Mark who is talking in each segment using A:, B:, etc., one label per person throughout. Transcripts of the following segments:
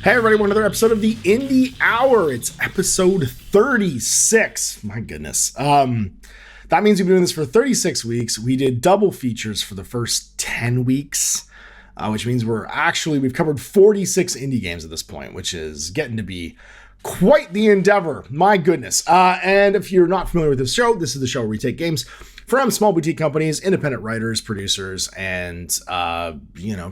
A: Hey everybody, another episode of the Indie Hour. It's episode 36. My goodness. That means we've been doing this for 36 weeks. We did double features for the first 10 weeks, which means we've covered 46 indie games at this point, which is getting to be quite the endeavor. My goodness. And if you're not familiar with this show, this is the show where we take games from small boutique companies, independent writers, producers, and,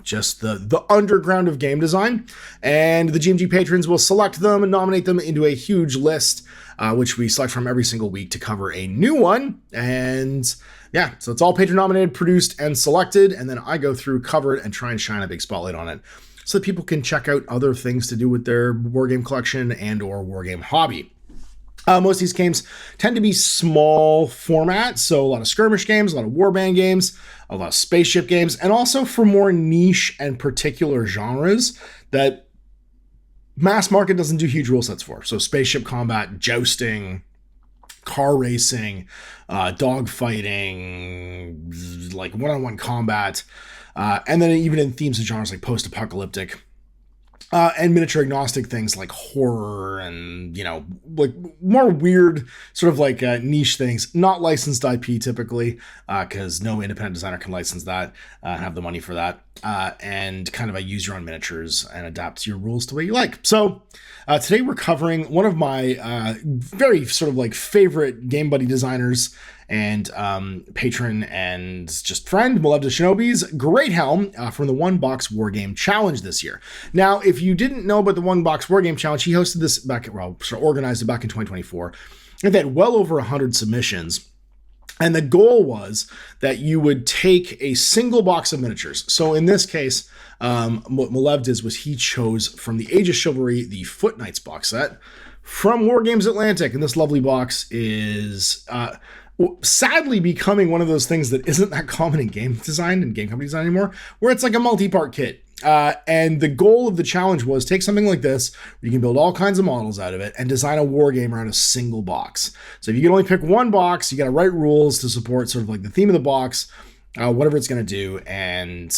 A: just the underground of game design. And the GMG patrons will select them and nominate them into a huge list, which we select from every single week to cover a new one. And yeah, so it's all patron nominated, produced, and selected. And then I go through, cover it, and try and shine a big spotlight on it so that people can check out other things to do with their wargame collection and or wargame hobby. Most of these games tend to be small format, so a lot of skirmish games, a lot of warband games, a lot of spaceship games, and also for more niche and particular genres that mass market doesn't do huge rule sets for. So spaceship combat, jousting, car racing, dog fighting, like one-on-one combat, and then even in themes and genres like post-apocalyptic. And miniature agnostic things like horror and, like more weird sort of like niche things, not licensed IP typically, because no independent designer can license that and have the money for that. And kind of a use your own miniatures and adapt your rules the way you like. So today we're covering one of my very sort of like favorite Game Buddy designers and patron and just friend, Malev Shinobi's GREATHELM from the One Box Wargame Challenge this year. Now, if you didn't know about the One Box Wargame Challenge, he hosted this organized it back in 2024. And they had well over 100 submissions. And the goal was that you would take a single box of miniatures. So in this case, what Malev did was he chose from the Age of Chivalry, the Foot Knights box set from Wargames Atlantic. And this lovely box is sadly becoming one of those things that isn't that common in game design and game company design anymore, where it's like a multi-part kit. And the goal of the challenge was take something like this, where you can build all kinds of models out of it and design a war game around a single box. So if you can only pick one box, you got to write rules to support sort of like the theme of the box, whatever it's going to do, and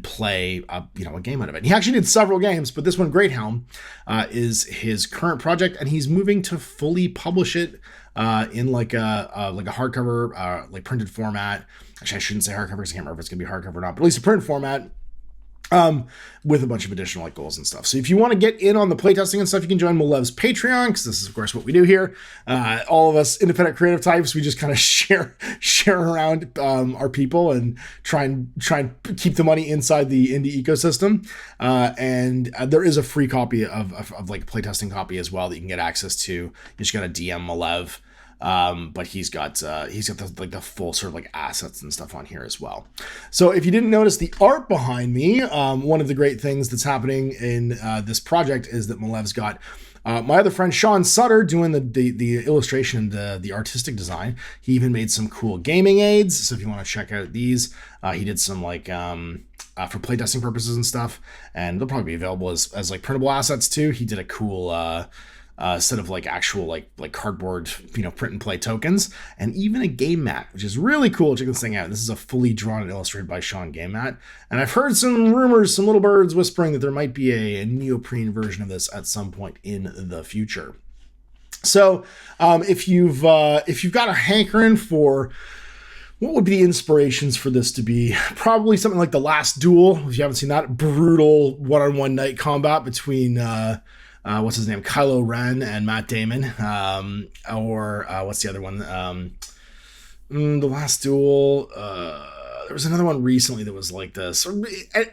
A: play a game out of it. He actually did several games, but this one, GREATHELM, is his current project, and he's moving to fully publish it in like a hardcover, like printed format. Actually, I shouldn't say hardcover because I can't remember if it's gonna be hardcover or not, but at least a printed format. With a bunch of additional like goals and stuff. So if you want to get in on the playtesting and stuff, you can join Malev's Patreon, because this is of course what we do here. All of us independent creative types, we just kind of share around our people and try and keep the money inside the indie ecosystem. And there is a free copy of like a playtesting copy as well that you can get access to. You just got to DM Malev. But he's got the full sort of like assets and stuff on here as well. So if you didn't notice the art behind me, one of the great things that's happening in this project is that Malev's got my other friend Sean Sutter doing the illustration and the artistic design. He even made some cool gaming aids. So if you want to check out these, he did some like for playtesting purposes and stuff, and they'll probably be available as like printable assets too. He did a cool set of like actual like cardboard, print and play tokens, and even a game mat, which is really cool. Check this thing out. This is a fully drawn and illustrated by Sean game mat. And I've heard some rumors, some little birds whispering that there might be a neoprene version of this at some point in the future. So if you've got a hankering for what would be the inspirations for this to be, probably something like The Last Duel. If you haven't seen that, brutal one-on-one night combat between what's his name? Kylo Ren and Matt Damon. Or what's the other one? The Last Duel. There was another one recently that was like this.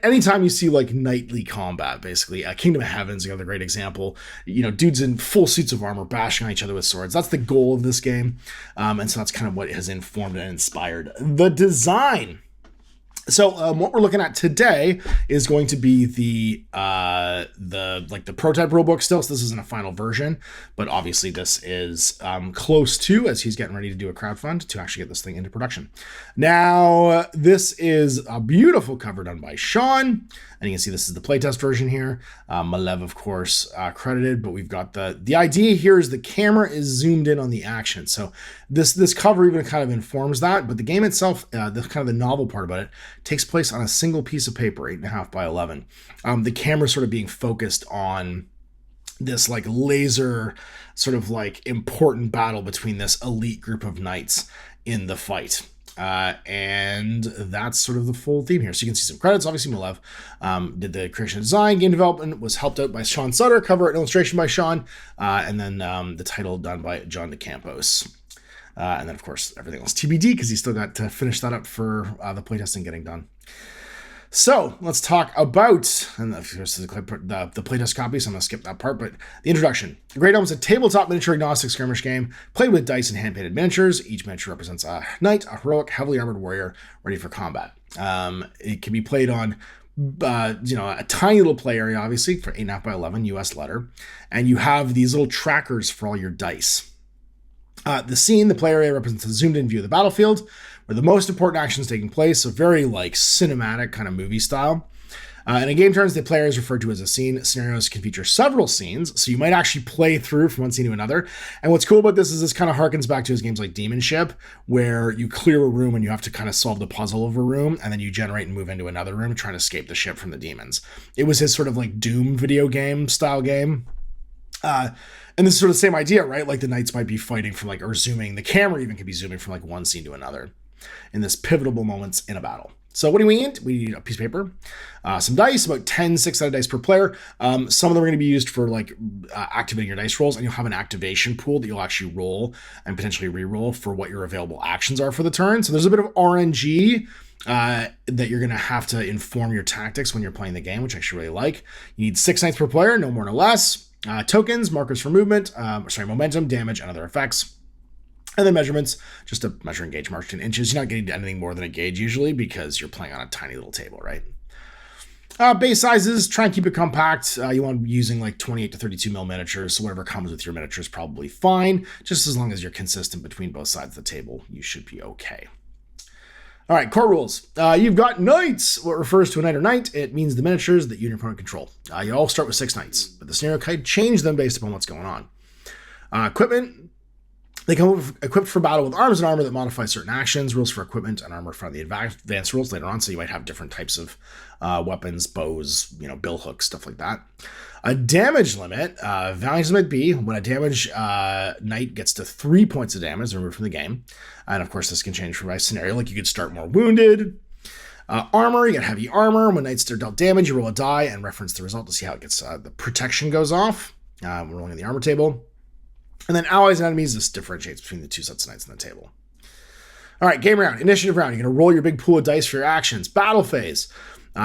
A: Anytime you see like knightly combat, basically, Kingdom of Heaven's another great example. Dudes in full suits of armor bashing on each other with swords. That's the goal of this game. And so that's kind of what has informed and inspired the design. So what we're looking at today is going to be the prototype rulebook still. So this isn't a final version, but obviously this is close to, as he's getting ready to do a crowdfund to actually get this thing into production. Now, this is a beautiful cover done by Sean. And you can see this is the playtest version here. Malev, of course, credited, but we've got the idea here is the camera is zoomed in on the action. So this cover even kind of informs that, but the game itself, the novel part about it, takes place on a single piece of paper, 8.5 by 11. The camera sort of being focused on this like laser sort of like important battle between this elite group of knights in the fight. And that's sort of the full theme here. So you can see some credits. Obviously, Malev did the creation and design. Game development was helped out by Sean Sutter. Cover and illustration by Sean. And then the title done by John DeCampos. And then, of course, everything else TBD because he still got to finish that up for the playtesting getting done. So let's talk about, and of course, the playtest copy, so I'm going to skip that part, but the introduction. GREATHELM is a tabletop miniature agnostic skirmish game played with dice and hand-painted miniatures. Each miniature represents a knight, a heroic, heavily armored warrior ready for combat. It can be played on a tiny little play area, obviously, for 8.5 by 11 US letter, and you have these little trackers for all your dice. The scene, the play area, represents a zoomed-in view of the battlefield, where the most important action is taking place, so very like cinematic kind of movie style. And in game turns, the player is referred to as a scene. Scenarios can feature several scenes, so you might actually play through from one scene to another. And what's cool about this is this kind of harkens back to his games like Demon Ship, where you clear a room and you have to kind of solve the puzzle of a room, and then you generate and move into another room trying to escape the ship from the demons. It was his sort of like Doom video game style game. And this is sort of the same idea, right? Like the knights might be fighting from like, or zooming. The camera even could be zooming from like one scene to another in this pivotal moments in a battle. So what do we need? We need a piece of paper, some dice, about 10 6-sided dice per player. Some of them are going to be used for like activating your dice rolls, and you'll have an activation pool that you'll actually roll and potentially re-roll for what your available actions are for the turn. So there's a bit of RNG that you're going to have to inform your tactics when you're playing the game, which I actually really like. You need 6 knights per player, no more, no less. Tokens, markers for movement, momentum, damage, and other effects. And then measurements, just a measuring gauge marked in inches. You're not getting to anything more than a gauge usually because you're playing on a tiny little table, right? Base sizes, try and keep it compact. You want to be using like 28 to 32 mil miniatures, so whatever comes with your miniature is probably fine. Just as long as you're consistent between both sides of the table, you should be okay. All right, core rules. You've got knights. What refers to a knight or knight? It means the miniatures that you and your opponent control. You all start with 6 knights, but the scenario can change them based upon what's going on. Equipment. They come equipped for battle with arms and armor that modify certain actions. Rules for equipment and armor from the advanced rules later on, so you might have different types of weapons, bows, bill hooks, stuff like that. A damage limit. Values limit B, when a damage knight gets to 3 points of damage, they're removed from the game. And of course, this can change from by scenario. Like you could start more wounded. Armor, you get heavy armor. When knights are dealt damage, you roll a die and reference the result to see how it gets. The protection goes off. We're rolling in the armor table. And then allies and enemies, this differentiates between the 2 sets of knights on the table. All right, game round, initiative round. You're going to roll your big pool of dice for your actions. Battle phase.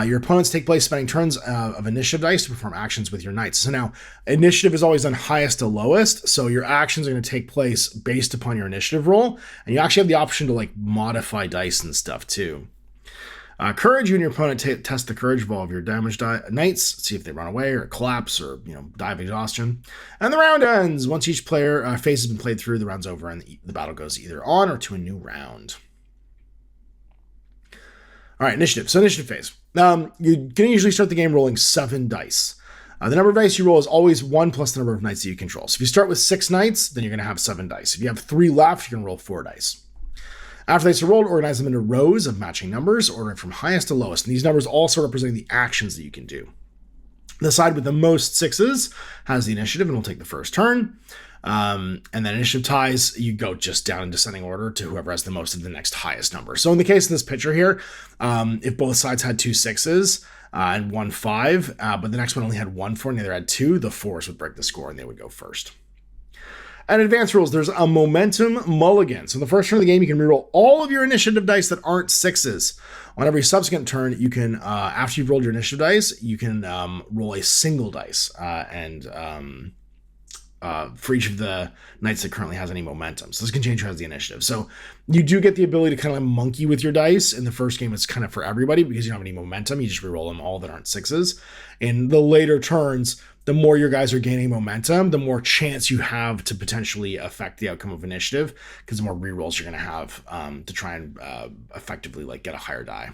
A: Your opponents take place spending turns of initiative dice to perform actions with your knights. So now, initiative is always done highest to lowest, so your actions are going to take place based upon your initiative roll, and you actually have the option to like modify dice and stuff too. Courage, you and your opponent test the courage of all of your damaged knights, see if they run away or collapse or die of exhaustion. And the round ends. Once each player phase has been played through, the round's over and the battle goes either on or to a new round. All right, initiative. So initiative phase. You're going to usually start the game rolling 7 dice. The number of dice you roll is always 1 plus the number of knights that you control. So if you start with 6 knights, then you're going to have 7 dice. If you have 3 left, you're going to roll 4 dice. After dice are rolled, organize them into rows of matching numbers, ordering from highest to lowest. And these numbers also represent the actions that you can do. The side with the most 6s has the initiative and will take the first turn. And then initiative ties, you go just down in descending order to whoever has the most of the next highest number. So in the case of this picture here, if both sides had 2 6s and 1 5, but the next one only had 1 4 and the other had 2, the 4s would break the score and they would go first. And advanced rules, there's a momentum mulligan. So in the first turn of the game, you can reroll all of your initiative dice that aren't 6s. On every subsequent turn, you can, after you've rolled your initiative dice, you can roll a single dice for each of the knights that currently has any momentum. So this can change who has the initiative. So you do get the ability to kind of monkey with your dice. In the first game, it's kind of for everybody because you don't have any momentum. You just reroll them all that aren't 6s. In the later turns, the more your guys are gaining momentum, the more chance you have to potentially affect the outcome of initiative because the more rerolls you're going to have to try and effectively like get a higher die.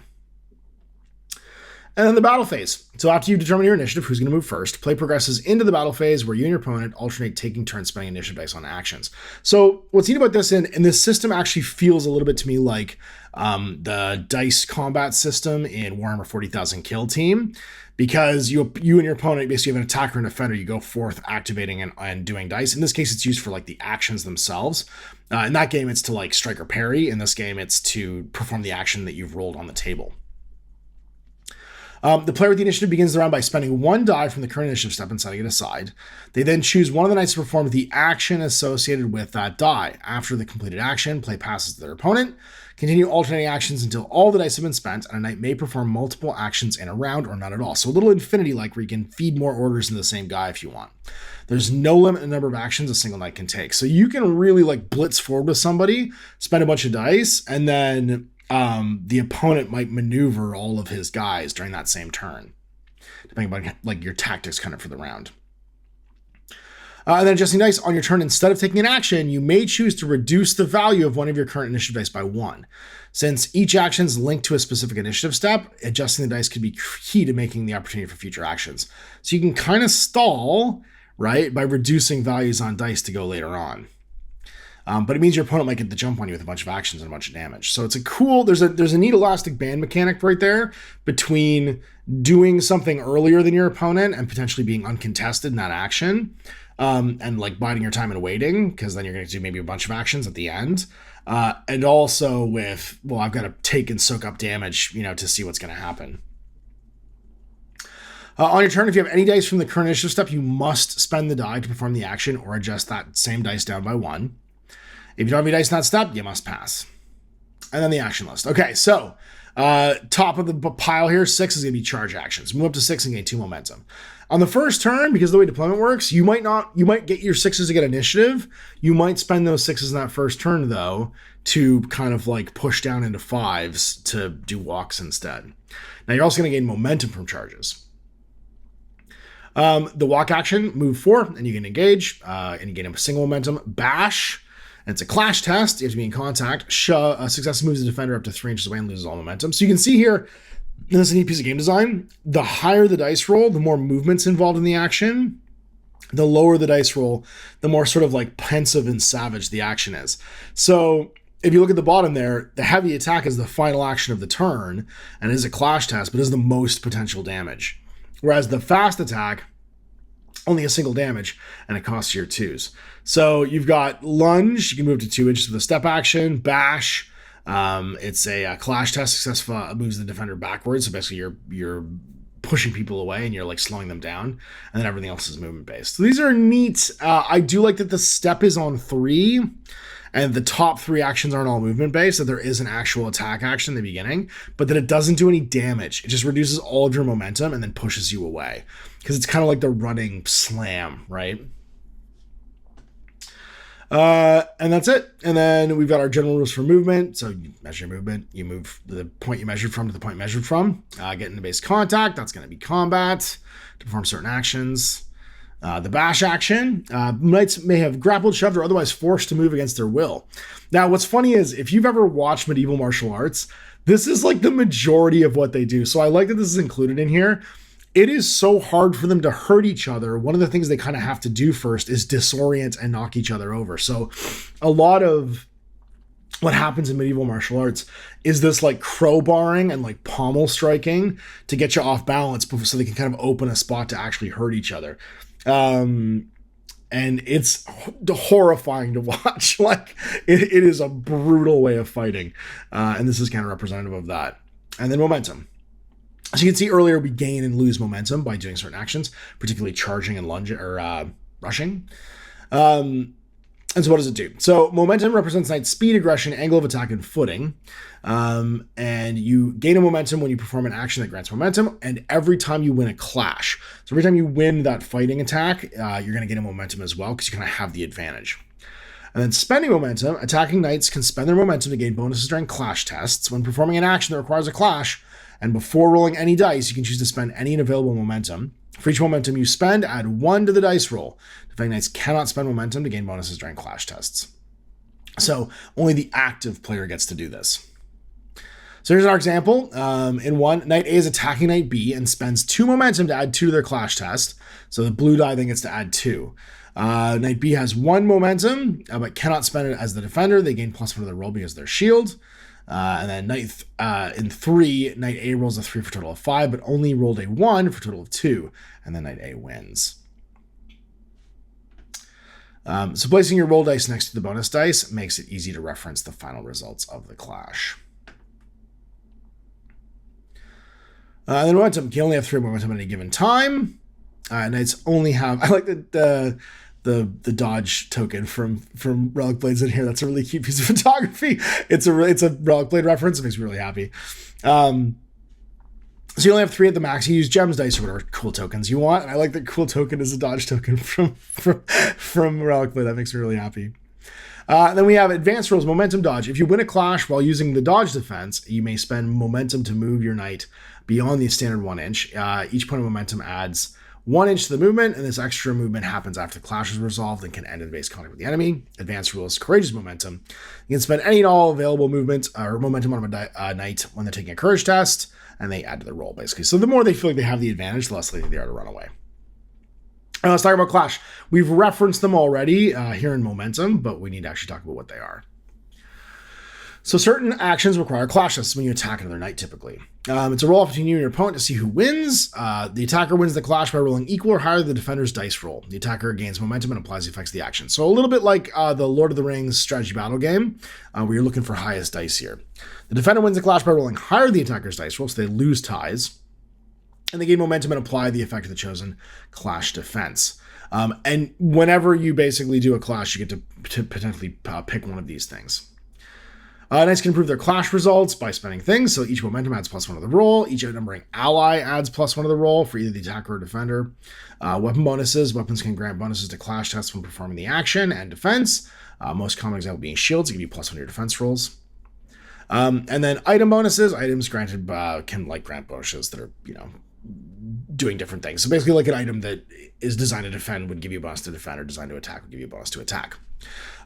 A: And then the battle phase. So after you determine your initiative, who's going to move first, play progresses into the battle phase where you and your opponent alternate taking turns spending initiative dice on actions. So what's neat about this, and this system actually feels a little bit to me like the dice combat system in Warhammer 40,000 Kill Team, because you and your opponent basically have an attacker and defender. You go forth activating and doing dice. In this case, it's used for like the actions themselves. In that game, it's to like strike or parry. In this game, it's to perform the action that you've rolled on the table. The player with the initiative begins the round by spending 1 die from the current initiative step and setting it aside. They then choose one of the knights to perform the action associated with that die. After the completed action, play passes to their opponent. Continue alternating actions until all the dice have been spent, and a knight may perform multiple actions in a round or none at all. So a little Infinity-like where you can feed more orders into the same guy if you want. There's no limit in the number of actions a single knight can take. So you can really like blitz forward with somebody, spend a bunch of dice, and then the opponent might maneuver all of his guys during that same turn, depending on like your tactics kind of for the round. And then adjusting dice on your turn, instead of taking an action, you may choose to reduce the value of one of your current initiative dice by 1. Since each action is linked to a specific initiative step, adjusting the dice could be key to making the opportunity for future actions. So you can kind of stall, right, by reducing values on dice to go later on. But it means your opponent might get the jump on you with a bunch of actions and a bunch of damage. So it's a cool, there's a neat elastic band mechanic right there between doing something earlier than your opponent and potentially being uncontested in that action. And like biding your time and waiting, because then you're going to do maybe a bunch of actions at the end. And also with, well, I've got to take and soak up damage, to see what's going to happen. On your turn, if you have any dice from the current initiative step, you must spend the die to perform the action or adjust that same dice down by 1. If you don't have any dice in that step, you must pass. And then the action list. Okay, so top of the pile here, 6 is going to be charge actions. Move up to 6 and gain 2 momentum. On the first turn, because of the way deployment works, you might get your 6s to get initiative. You might spend those 6s in that first turn, though, to kind of like push down into 5s to do walks instead. Now, you're also going to gain momentum from charges. The walk action, move 4, and you can engage, and you gain a single momentum. Bash, and it's a clash test. You have to be in contact. Success moves the defender up to 3 inches away and loses all momentum. So you can see here, this is a neat piece of game design. The higher the dice roll, the more movement's involved in the action. The lower the dice roll, the more sort of like pensive and savage the action is. So if you look at the bottom there, the heavy attack is the final action of the turn and is a clash test, but is the most potential damage. Whereas the fast attack, only a single damage, and it costs your 2s. So you've got lunge, you can move to 2 inches with a step action. Bash, it's a clash test. Success moves the defender backwards. So basically you're pushing people away and you're like slowing them down, and then everything else is movement based. So these are neat. I do like that the step is on 3. And the top 3 actions aren't all movement based, that there is an actual attack action in the beginning, but that it doesn't do any damage. It just reduces all of your momentum and then pushes you away. Because it's kind of like the running slam, right? And that's it. And then we've got our general rules for movement. So you measure your movement, you move the point you measured from to the point measured from. Get into base contact, that's going to be combat to perform certain actions. The bash action, knights may have grappled, shoved, or otherwise forced to move against their will. Now, what's funny is, if you've ever watched medieval martial arts, this is like the majority of what they do. So I like that this is included in here. It is so hard for them to hurt each other. One of the things they kind of have to do first is disorient and knock each other over. So a lot of what happens in medieval martial arts is this like crowbarring and like pommel striking to get you off balance so they can kind of open a spot to actually hurt each other. And it's horrifying to watch. Like it is a brutal way of fighting. And this is kind of representative of that. And then momentum. As you can see earlier, we gain and lose momentum by doing certain actions, particularly charging and lunging or rushing. And so what does it do? So momentum represents knight's speed, aggression, angle of attack, and footing. And you gain a momentum when you perform an action that grants momentum, and every time you win a clash. So every time you win that fighting attack, you're going to gain a momentum as well, because you kind of have the advantage. And then spending momentum, attacking knights can spend their momentum to gain bonuses during clash tests. When performing an action that requires a clash, and before rolling any dice, you can choose to spend any available momentum. For each momentum you spend, add 1 to the dice roll. Defending knights cannot spend momentum to gain bonuses during clash tests. So only the active player gets to do this. So here's our example. In one, Knight A is attacking Knight B and spends 2 momentum to add 2 to their clash test. So the blue die then gets to add 2. Knight B has 1 momentum, but cannot spend it as the defender. They gain +1 to their roll because of their shield. And then in 3, Knight A rolls a 3 for a total of 5, but only rolled a 1 for a total of 2. And then Knight A wins. So placing your roll dice next to the bonus dice makes it easy to reference the final results of the clash. Then momentum, you only have 3 momentum at any given time. Knights only have, I like the Dodge token from Relic Blades in here. That's a really cute piece of photography. It's a Relic Blade reference. It makes me really happy. So you only have 3 at the max. You use gems dice or whatever cool tokens you want. And I like that cool token is a Dodge token from Relic Blade. That makes me really happy. Then we have advanced rules, momentum dodge. If you win a clash while using the dodge defense, you may spend momentum to move your knight beyond the standard 1 inch. Each point of momentum adds 1 inch to the movement, and this extra movement happens after the clash is resolved and can end in base contact with the enemy. Advanced rules, courageous momentum. You can spend any and all available movement or momentum on a knight when they're taking a courage test, and they add to the roll, basically. So the more they feel like they have the advantage, the less likely they are to run away. Let's talk about clash. We've referenced them already here in momentum, but we need to actually talk about what they are. So certain actions require clash tests when you attack another knight, typically. It's a roll between you and your opponent to see who wins. The attacker wins the clash by rolling equal or higher than the defender's dice roll. The attacker gains momentum and applies the effects of the action. So a little bit like the Lord of the Rings strategy battle game, where you're looking for highest dice here. The defender wins the clash by rolling higher than the attacker's dice roll, so they lose ties. And they gain momentum and apply the effect of the chosen clash defense. And whenever you basically do a clash, you get to potentially pick one of these things. Knights can improve their clash results by spending things. So each momentum adds +1 to the roll. Each outnumbering ally adds +1 to the roll for either the attacker or defender. Weapon bonuses. Weapons can grant bonuses to clash tests when performing the action and defense. Most common example being shields to give you +1 to your defense rolls. And then item bonuses. Items granted can grant bonuses that are, doing different things. So basically like an item that is designed to defend would give you a bonus to defend, or designed to attack would give you a bonus to attack.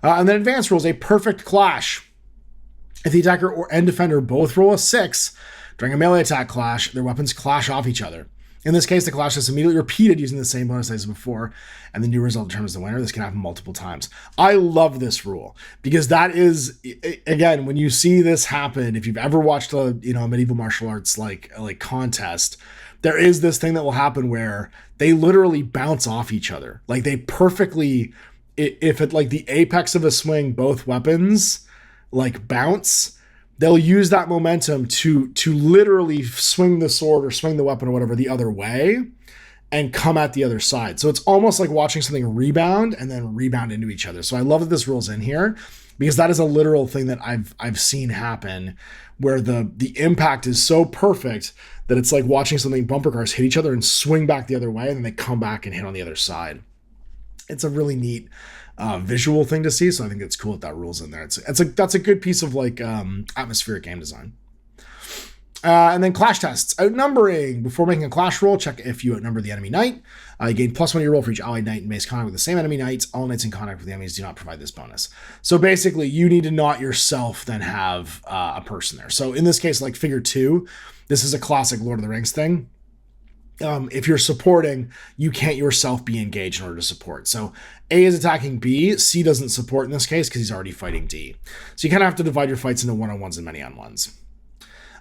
A: And then advanced rules, a perfect clash. If the attacker and defender both roll a 6 during a melee attack clash, their weapons clash off each other. In this case, the clash is immediately repeated using the same bonus dice as before, and the new result determines the winner. This can happen multiple times. I love this rule because that is, again, when you see this happen, if you've ever watched a medieval martial arts like contest, there is this thing that will happen where they literally bounce off each other. Like they perfectly, if at the apex of a swing, both weapons bounce, they'll use that momentum to literally swing the sword or swing the weapon or whatever the other way and come at the other side. So it's almost like watching something rebound and then rebound into each other. So I love that this rule's in here because that is a literal thing that I've seen happen where the impact is so perfect that it's like watching something bumper cars hit each other and swing back the other way and then they come back and hit on the other side. It's a really neat visual thing to see, so I think it's cool that rule's in there. That's a good piece of atmospheric game design. And then clash tests. Outnumbering. Before making a clash roll, check if you outnumber the enemy knight. You gain +1 to your roll for each allied knight in base contact with the same enemy knights. All knights in contact with the enemies do not provide this bonus. So basically, you need to not yourself then have a person there. So in this case, like figure 2, this is a classic Lord of the Rings thing. If you're supporting, you can't yourself be engaged in order to support. So A is attacking B, C doesn't support in this case because he's already fighting D. So you kind of have to divide your fights into one-on-ones and many-on-ones.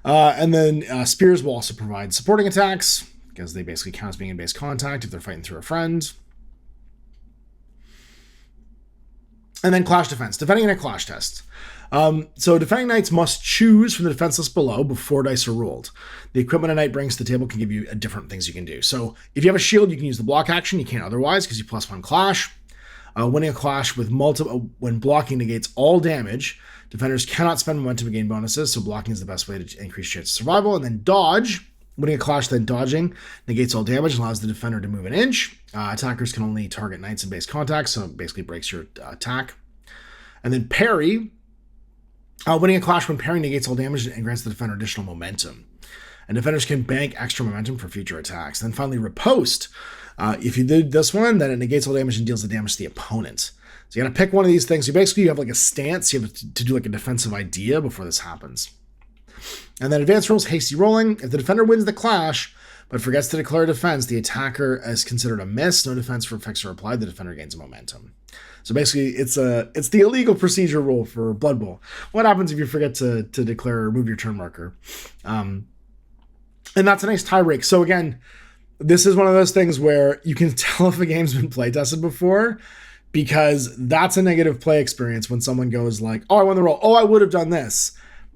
A: And then spears will also provide supporting attacks because they basically count as being in base contact if they're fighting through a friend. And then clash defense, defending in a clash test. So defending knights must choose from the defense list below before dice are rolled. The equipment a knight brings to the table can give you different things you can do. So if you have a shield, you can use the block action. You can't otherwise because you +1 clash. Winning a clash with when blocking negates all damage, defenders cannot spend momentum to gain bonuses, so blocking is the best way to increase chance of survival. And then dodge. Winning a clash, then dodging negates all damage and allows the defender to move an inch. Attackers can only target knights in base contact, so it basically breaks your attack. And then parry. Winning a clash when parrying negates all damage and grants the defender additional momentum. And defenders can bank extra momentum for future attacks. And then finally, riposte. If you did this one, then it negates all damage and deals the damage to the opponent. So you got to pick one of these things. So basically, you have a stance. You have to do a defensive idea before this happens. And then advanced rules, hasty rolling. If the defender wins the clash, but forgets to declare defense, the attacker is considered a miss. No defense for effects are applied. The defender gains a momentum. So basically, it's the illegal procedure rule for Blood Bowl. What happens if you forget to declare or move your turn marker? And that's a nice tie break. So again, this is one of those things where you can tell if a game's been play tested before, because that's a negative play experience when someone goes like, oh, I won the roll. Oh, I would have done this.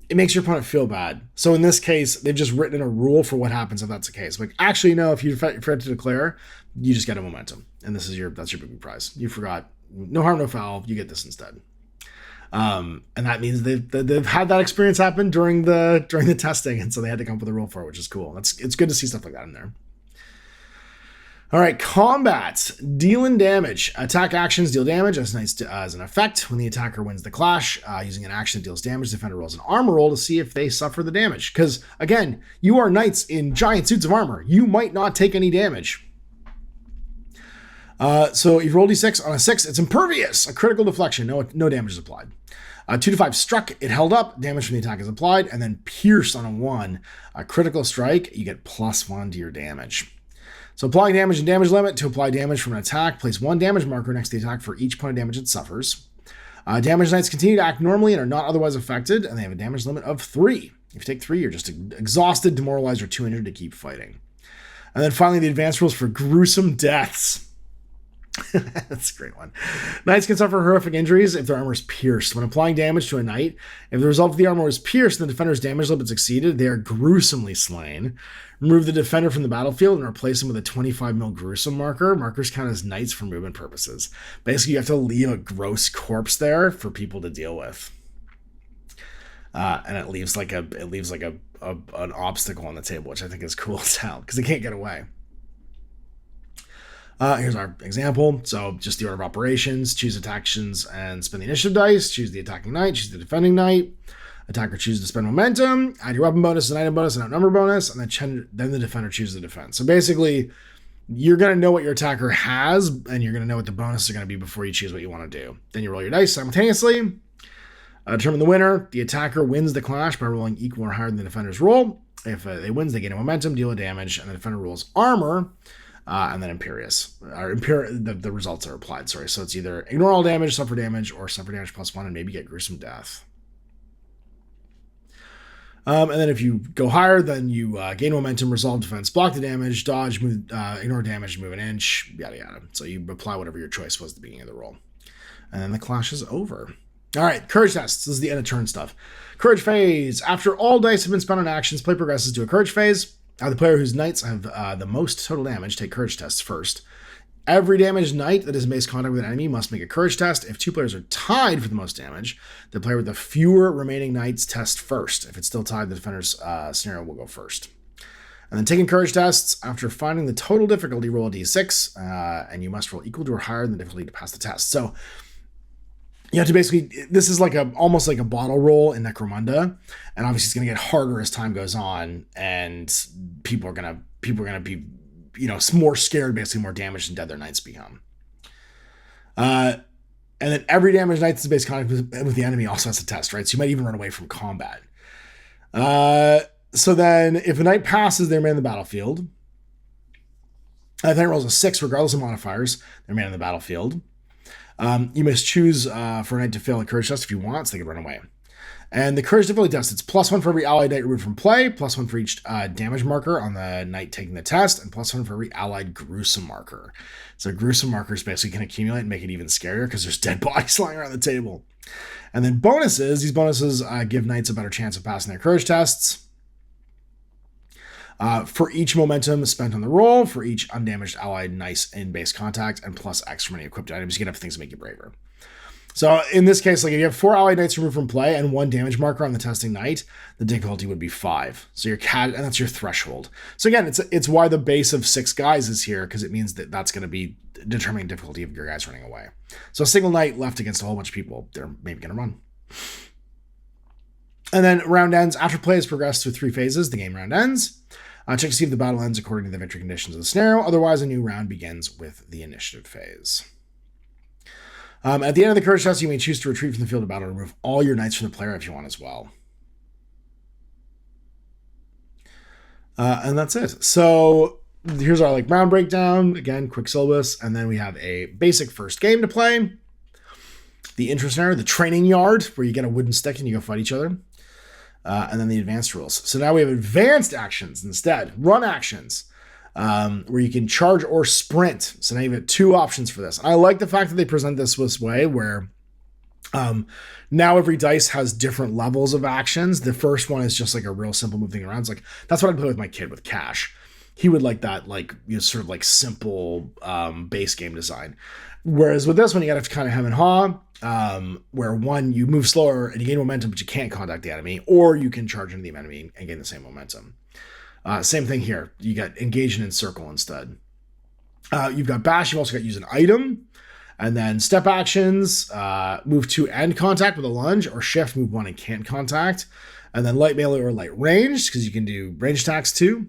A: It makes your opponent feel bad. So in this case, they've just written in a rule for what happens if that's the case. Like, actually, no, if you forget to declare, you just get a momentum. And that's your big prize. You forgot. No harm, no foul. You get this instead. And that means they've had that experience happen during the testing. And so they had to come up with a rule for it, which is cool. It's good to see stuff like that in there. All right, combat. Dealing damage. Attack actions deal damage as an effect. When the attacker wins the clash, using an action that deals damage, the defender rolls an armor roll to see if they suffer the damage. Because, again, you are knights in giant suits of armor. You might not take any damage. So if you roll d6 on a 6, it's impervious. A critical deflection. No damage is applied. 2 to 5 struck, it held up, damage from the attack is applied, and then pierced on a 1. A critical strike, you get +1 to your damage. So applying damage and damage limit. To apply damage from an attack, place 1 damage marker next to the attack for each point of damage it suffers. Damaged knights continue to act normally and are not otherwise affected, and they have a damage limit of 3. If you take 3, you're just exhausted, demoralized, or too injured to keep fighting. And then finally, the advanced rules for gruesome deaths. That's a great one. Knights can suffer horrific injuries if their armor is pierced. When applying damage to a knight, if the result of the armor was pierced and the defender's damage limit exceeded, they are gruesomely slain. Remove the defender from the battlefield and replace them with a 25 mil gruesome marker. Markers count as knights for movement purposes. Basically, you have to leave a gross corpse there for people to deal with. And it leaves like an obstacle on the table, which I think is cool as hell because they can't get away. Here's our example. So just the order of operations, choose attack actions and spend the initiative dice, choose the attacking knight, choose the defending knight. Attacker chooses to spend momentum, add your weapon bonus, an item bonus, an outnumber bonus, and then the defender chooses the defense. So basically, you're going to know what your attacker has, and you're going to know what the bonuses are going to be before you choose what you want to do. Then you roll your dice simultaneously. Determine the winner. The attacker wins the clash by rolling equal or higher than the defender's roll. If they wins, they gain a momentum, deal a damage, and the defender rolls armor. And then the results are applied. So it's either ignore all damage, suffer damage, or suffer damage +1, and maybe get gruesome death. And then if you go higher, then you gain momentum, resolve defense, block the damage, dodge, move, ignore damage, move an inch, yada yada. So you apply whatever your choice was at the beginning of the roll. And then the clash is over. All right, courage tests. This is the end of turn stuff. Courage phase. After all dice have been spent on actions, play progresses to a courage phase. The player whose knights have the most total damage take courage tests first. Every damaged knight that is in base contact with an enemy must make a courage test. If 2 players are tied for the most damage, the player with the fewer remaining knights test first. If it's still tied, the defender's scenario will go first. And then taking courage tests, after finding the total difficulty, roll a d6, and you must roll equal to or higher than the difficulty to pass the test. So you have to basically, this is almost like a bottle roll in Necromunda, and obviously it's going to get harder as time goes on, and people are going to be, more scared, basically more damaged and dead their knights become. And then every damaged knight that's in base contact with the enemy also has a test, right? So you might even run away from combat. So then if a knight passes, they remain in the battlefield. If the knight rolls a 6, regardless of modifiers, they remain in the battlefield. You must choose for a knight to fail a courage test if you want, so they can run away. And the courage difficulty test, it's +1 for every allied knight removed from play, +1 for each damage marker on the knight taking the test, and +1 for every allied gruesome marker. So gruesome markers basically can accumulate and make it even scarier because there's dead bodies lying around the table. And then bonuses, these bonuses give knights a better chance of passing their courage tests. For each momentum spent on the roll, for each undamaged allied knight in base contact, and +X from any equipped items, you can have things to make you braver. So in this case, if you have 4 allied knights removed from play and 1 damage marker on the testing knight, the difficulty would be 5. So and that's your threshold. So again, it's why the base of 6 guys is here, because it means that that's going to be determining difficulty of your guys running away. So a single knight left against a whole bunch of people, they're maybe going to run. And then round ends. After play has progressed through 3 phases, the game round ends. Check to see if the battle ends according to the victory conditions of the scenario. Otherwise, a new round begins with the initiative phase. At the end of the courage test, you may choose to retreat from the field of battle and remove all your knights from the player if you want as well. And that's it. So here's our like round breakdown. Again, quick syllabus. And then we have a basic first game to play. The intro center, the training yard, where you get a wooden stick and you go fight each other. And then the advanced rules. So now we have advanced actions instead. Run actions, where you can charge or sprint. So now you have 2 options for this. And I like the fact that they present this way, where now every dice has different levels of actions. The first one is just like a real simple moving around. It's like, that's what I'd play with my kid with Cash. He would like that, like, you know, sort of like simple base game design. Whereas with this one, you got to kind of hem and haw, where one, you move slower and you gain momentum, but you can't contact the enemy, or you can charge into the enemy and gain the same momentum. Same thing here. You got engage and encircle instead. You've got bash. You've also got use an item. And then step actions, move 2 and contact with a lunge, or shift, move 1 and can't contact. And then light melee or light ranged, because you can do range attacks too.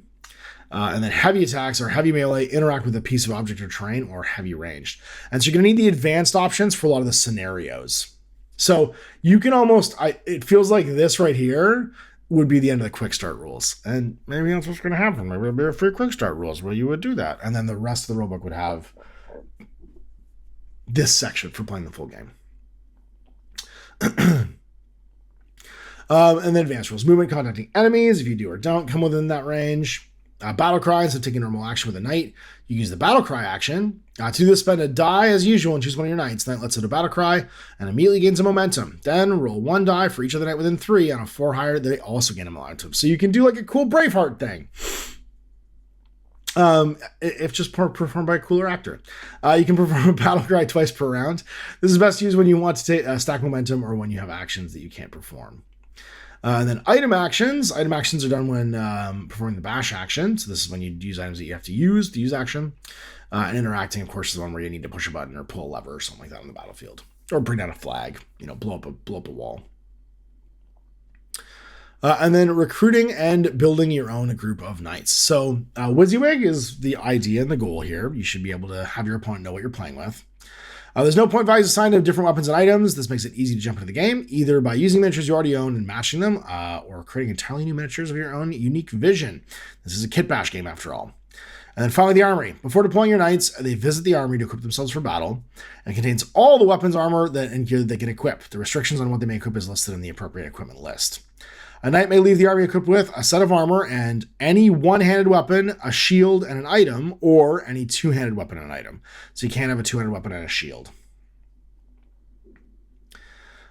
A: And then heavy attacks or heavy melee, interact with a piece of object or terrain, or heavy ranged. And so you're going to need the advanced options for a lot of the scenarios. So you can almost, it feels like this right here would be the end of the quick start rules. And maybe that's what's going to happen. Maybe there'll be a free quick start rules where you would do that. And then the rest of the rulebook would have this section for playing the full game. And then advanced rules. Movement, contacting enemies, if you do or don't come within that range. Battle cry, so take a normal action with a knight. You use the battle cry action. To do this, spend a die as usual and choose one of your knights. Knight lets out a battle cry and immediately gains a momentum. Then roll 1 die for each other knight within 3. On a 4 higher, they also gain a momentum. So you can do like a cool Braveheart thing. If just performed by a cooler actor. You can perform a battle cry twice per round. This is best used when you want to stack momentum or when you have actions that you can't perform. And then item actions. Item actions are done when performing the bash action. So this is when you use items that you have to use action. And interacting, of course, is the one where you need to push a button or pull a lever or something like that on the battlefield. Or bring down a flag, blow up a wall. And then recruiting and building your own group of knights. So WYSIWYG is the idea and the goal here. You should be able to have your opponent know what you're playing with. There's no point values assigned to different weapons and items. This makes it easy to jump into the game, either by using miniatures you already own and matching them, or creating entirely new miniatures of your own unique vision. This is a kit bash game after all. And then finally, the armory. Before deploying your knights, they visit the armory to equip themselves for battle, and it contains all the weapons, armor, and gear that they can equip. The restrictions on what they may equip is listed in the appropriate equipment list. A knight may leave the army equipped with a set of armor and any one-handed weapon, a shield, and an item, or any two-handed weapon and an item. So you can't have a two-handed weapon and a shield.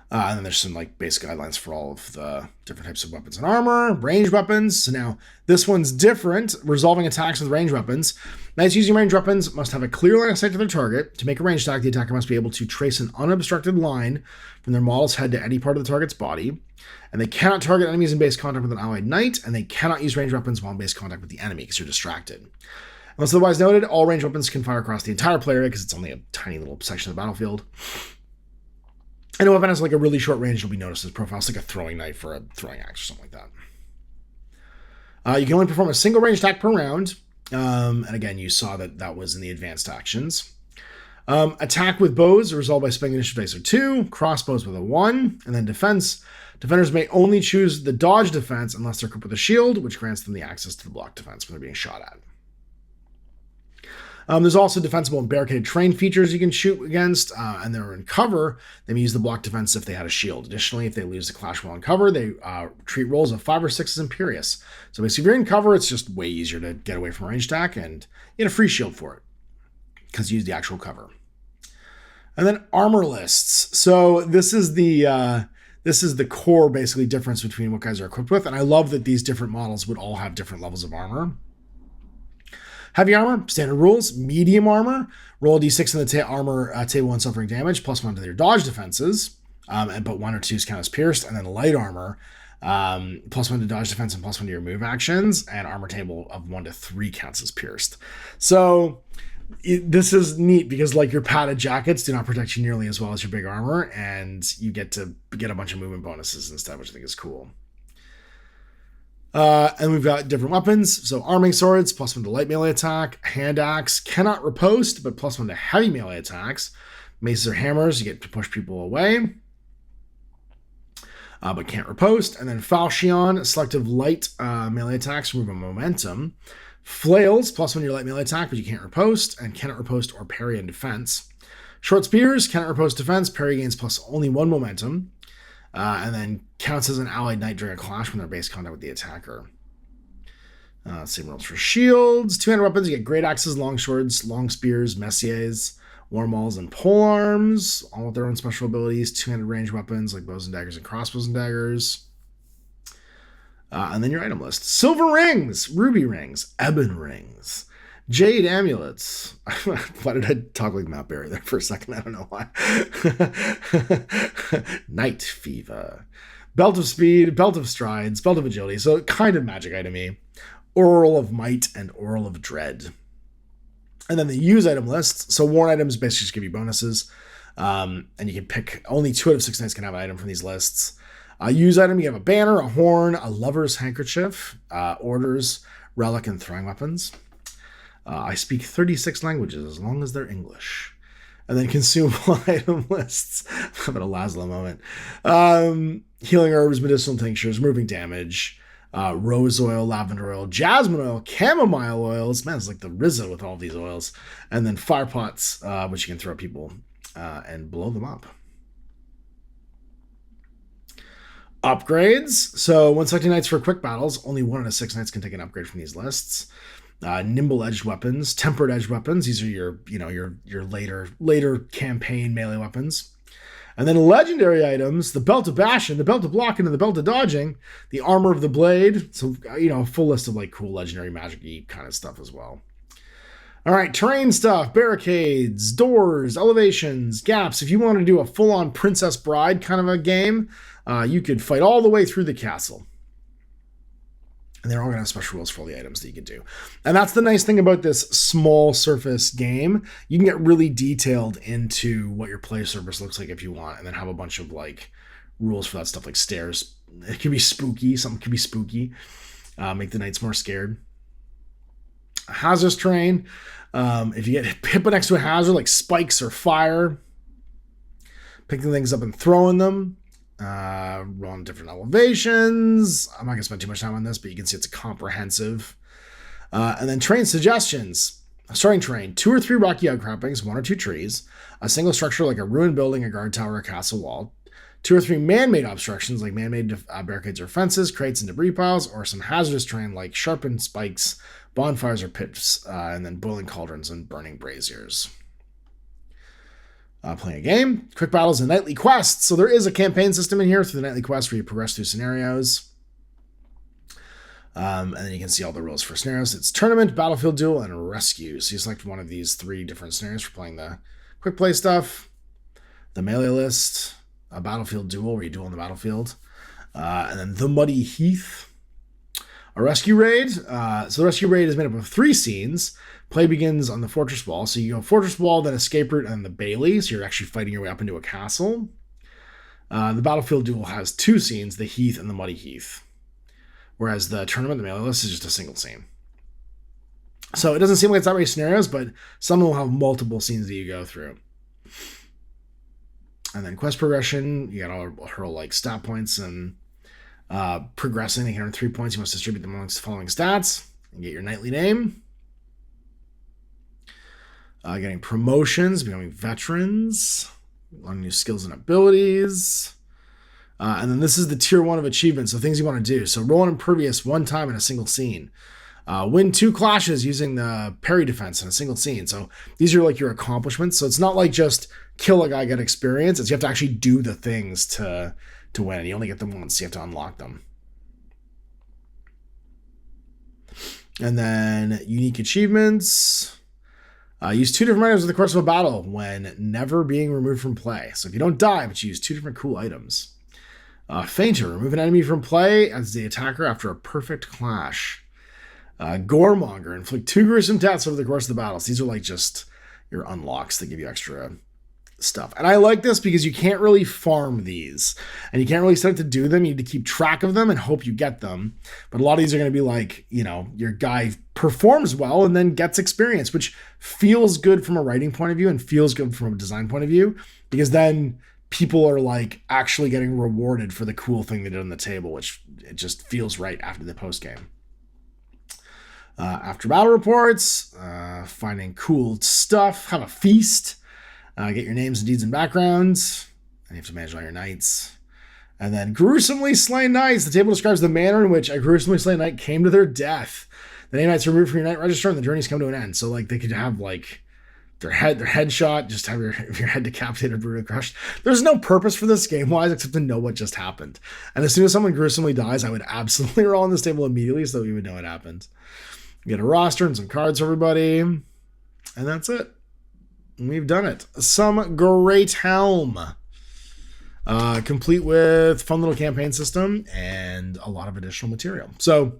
A: And then there's some like basic guidelines for all of the different types of weapons and armor, ranged weapons. So now this one's different, resolving attacks with ranged weapons. Knights using ranged weapons must have a clear line of sight to their target. To make a ranged attack, the attacker must be able to trace an unobstructed line from their model's head to any part of the target's body. And they cannot target enemies in base contact with an allied knight, and they cannot use ranged weapons while in base contact with the enemy because you're distracted. Unless otherwise noted, all ranged weapons can fire across the entire player area because it's only a tiny little section of the battlefield. And a weapon has like a really short range, it'll be noticed as profile. It's like a throwing knife or a throwing axe or something like that. You can only perform a single range attack per round. And again, you saw that was in the advanced actions. Attack with bows are resolved by spending initiative dice or 2, crossbows with a 1, and then defense. Defenders may only choose the dodge defense unless they're equipped with a shield, which grants them the access to the block defense when they're being shot at. There's also defensible and barricaded terrain features you can shoot against, and they're in cover. They may use the block defense if they had a shield. Additionally, if they lose the clash while in cover, they treat rolls of 5 or 6 as imperious. So basically, if you're in cover, it's just way easier to get away from a ranged attack, and you get a free shield for it because you use the actual cover. And then armor lists. So this is the core basically difference between what guys are equipped with, and I love that these different models would all have different levels of armor. Heavy armor, standard rules. Medium armor, roll a d6 in the armor table when suffering damage, +1 to their dodge defenses, but 1 or 2 count as pierced. And then light armor, +1 to dodge defense and +1 to your move actions, and armor table of 1 to 3 counts as pierced. So this is neat because like your padded jackets do not protect you nearly as well as your big armor, and you get to get a bunch of movement bonuses instead, which I think is cool. And we've got different weapons. So arming swords, +1 to light melee attack. Hand axe, cannot riposte, but +1 to heavy melee attacks. Maces or hammers, you get to push people away. but can't riposte. And then Falchion, selective light melee attacks, remove a momentum. Flails, +1 your light melee attack, but you can't riposte, and cannot riposte or parry in defense. Short spears, cannot riposte defense, parry gains only 1 momentum, and then counts as an allied knight during a clash when they're base contact with the attacker. Same rules for shields. Two-handed weapons, you get great axes, long swords, long spears, messiers, war mauls, and polearms, all with their own special abilities. Two-handed range weapons like bows and daggers and crossbows and daggers. And then your item list. Silver rings, ruby rings, ebon rings, jade amulets. Why did I talk like Matt Berry there for a second? I don't know why. Night fever. Belt of speed, belt of strides, belt of agility. So kind of magic item-y. Oral of might and oral of dread. And then the use item list. So worn items basically just give you bonuses. And you can pick, only 2 out of 6 knights can have an item from these lists. Use item, you have a banner, a horn, a lover's handkerchief, orders, relic, and throwing weapons. I speak 36 languages as long as they're English. And then consumable item lists. I'm having a Laszlo moment. Healing herbs, medicinal tinctures, removing damage, rose oil, lavender oil, jasmine oil, chamomile oils. Man, it's like the Rizzo with all these oils. And then fire pots, which you can throw at people and blow them up. Upgrades. So when selecting knights for quick battles, only 1 out of 6 knights can take an upgrade from these lists. Nimble edged weapons, tempered edged weapons. These are your later campaign melee weapons. And then legendary items, the belt of bashing, the belt of blocking, and the belt of dodging, the armor of the blade. So, a full list of like cool legendary magic-y kind of stuff as well. All right, terrain stuff, barricades, doors, elevations, gaps. If you want to do a full-on Princess Bride kind of a game, you could fight all the way through the castle. And they're all going to have special rules for all the items that you can do. And that's the nice thing about this small surface game. You can get really detailed into what your play surface looks like if you want, and then have a bunch of like rules for that stuff, like stairs. It can be spooky. Something can be spooky. Make the knights more scared. Hazardous terrain. If you get hit next to a hazard like spikes or fire, picking things up and throwing them. On different elevations. I'm not going to spend too much time on this, but you can see it's comprehensive. And then terrain suggestions. Starting terrain, 2 or 3 rocky outcroppings, 1 or 2 trees, a single structure like a ruined building, a guard tower, a castle wall, 2 or 3 man-made obstructions like man-made barricades or fences, crates and debris piles, or some hazardous terrain like sharpened spikes, bonfires or pits, and then boiling cauldrons and burning braziers. Playing a game, quick battles, and nightly quests. So there is a campaign system in here through the nightly quest where you progress through scenarios. And then you can see all the rules for scenarios. It's tournament, battlefield duel, and rescue. So you select one of these 3 different scenarios for playing the quick play stuff, the melee list, a battlefield duel where you duel on the battlefield, and then the muddy heath, a rescue raid. So the rescue raid is made up of 3 scenes. Play begins on the fortress wall. So you go fortress wall, then escape route, and the bailey. So you're actually fighting your way up into a castle. The battlefield duel has 2 scenes, the heath and the muddy heath. Whereas the tournament, the melee list, is just a single scene. So it doesn't seem like it's that many scenarios, but some will have multiple scenes that you go through. And then quest progression, you got all her like stat points and progressing. They can earn 3 points. You must distribute them amongst the following stats and get your knightly name. Getting promotions, becoming veterans, learning new skills and abilities. And then this is the tier 1 of achievements, so things you want to do. So roll an impervious 1 time in a single scene. Win 2 clashes using the parry defense in a single scene. So these are like your accomplishments. So it's not like just kill a guy, get experience. It's you have to actually do the things to win. And you only get them once. So you have to unlock them. And then unique achievements. Use 2 different items in the course of a battle when never being removed from play. So if you don't die, but you use 2 different cool items. Fainter, remove an enemy from play as the attacker after a perfect clash. Goremonger, inflict 2 gruesome deaths over the course of the battles. These are like just your unlocks that give you extra stuff. And I like this because you can't really farm these. And you can't really set it to do them. You need to keep track of them and hope you get them. But a lot of these are going to be like, your guy performs well and then gets experience, which feels good from a writing point of view and feels good from a design point of view, because then people are like actually getting rewarded for the cool thing they did on the table, which it just feels right after the post game. After battle reports, finding cool stuff, have a feast, get your names and deeds and backgrounds, and you have to manage all your knights. And then gruesomely slain knights. The table describes the manner in which a gruesomely slain knight came to their death. The name knight's removed from your knight register and the journeys come to an end. So like they could have like their head shot, just have your head decapitated, brutally crushed. There's no purpose for this game-wise except to know what just happened. And as soon as someone gruesomely dies, I would absolutely roll on this table immediately so that we would know what happened. You get a roster and some cards for everybody. And that's it. We've done it. Some GREATHELM. Complete with fun little campaign system and a lot of additional material. So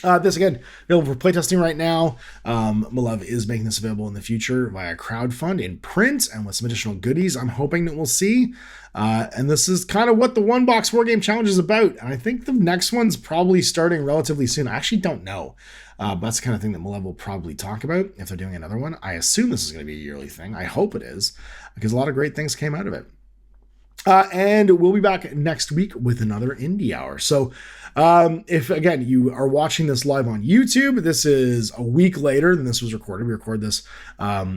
A: this again, available for playtesting right now. Malev is making this available in the future via crowdfund in print and with some additional goodies I'm hoping that we'll see. And this is kind of what the One Box Wargame Challenge is about. And I think the next one's probably starting relatively soon. I actually don't know. But that's the kind of thing that Malev will probably talk about if they're doing another one. I assume this is going to be a yearly thing. I hope it is, because a lot of great things came out of it. And we'll be back next week with another Indie Hour. So if, again, you are watching this live on YouTube, this is a week later than this was recorded. We record this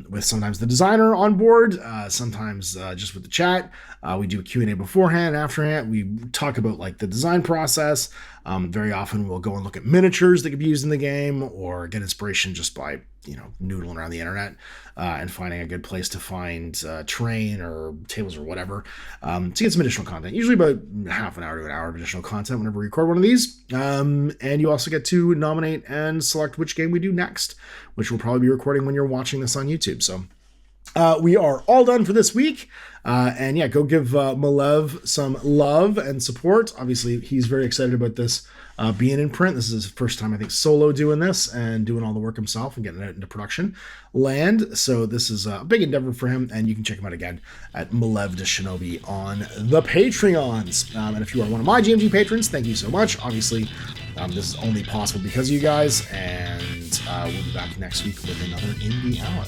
A: with sometimes the designer on board, sometimes just with the chat. We do a Q&A beforehand, afterhand. We talk about like the design process. Very often we'll go and look at miniatures that could be used in the game or get inspiration just by, noodling around the internet and finding a good place to find terrain or tables or whatever to get some additional content. Usually about half an hour to an hour of additional content whenever we record one of these. And you also get to nominate and select which game we do next, which we'll probably be recording when you're watching this on YouTube. So we are all done for this week. And yeah, go give Malev some love and support. Obviously, he's very excited about this being in print. This is his first time, I think, solo doing this and doing all the work himself and getting it into production land. So this is a big endeavor for him. And you can check him out again at Malev de Shinobi on the Patreons. And if you are one of my GMG patrons, thank you so much. Obviously, this is only possible because of you guys. And we'll be back next week with another Indie Hour.